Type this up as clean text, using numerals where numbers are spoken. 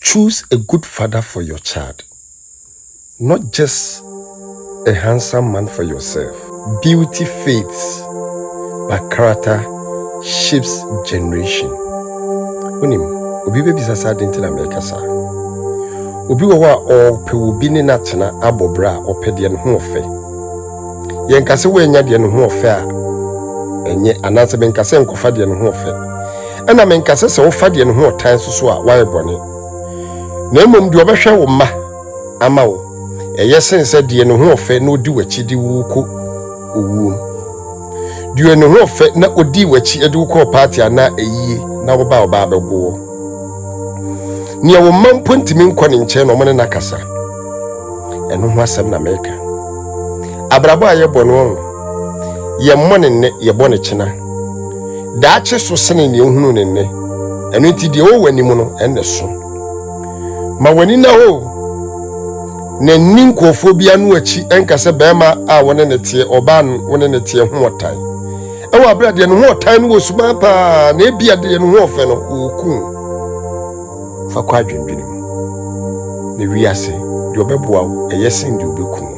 choose a good father for your child, not just a handsome man for yourself. Beauty fades, but character shapes generation. Onim, obi be bisasa denti na meka sa. Obi wo o pe obi ne natena abobra o pe de ne ho ofe. Yen kase wo enya de ne ho ofe a enye anase ben kase enkofa de ne ho ofe. Ena men kase se wo fa de ne ho otan so a waye bone. Na emom de obehwe wo ma ama wo. Eye sense de ne ho ofe na odi wachi di wuko owu. De ne ho ofe na odi wachi edi wuko party ana eyie na wo ba abegbo. Ni wo mampo ntimi nkɔ ne nkyɛn no mo ne nakasa. Eno ho asɛm na meka. Abrabo aye bɔno ye mmɔne ne ye bɔne kyena. Daache so sene ne ehunu ne ne. Eno nti de wo wani mu no enne so. Ma wani na ho. Na ninkofo bia no achi enkase bema a wone ne tie oba no wone ne tie ho otan. Ewa brade no ho otan no wosuma pa na ebia de no ho ofe no oku. Fa kwa dwendwene mu. Ne wiase de obeboa wo eyesin de obeku.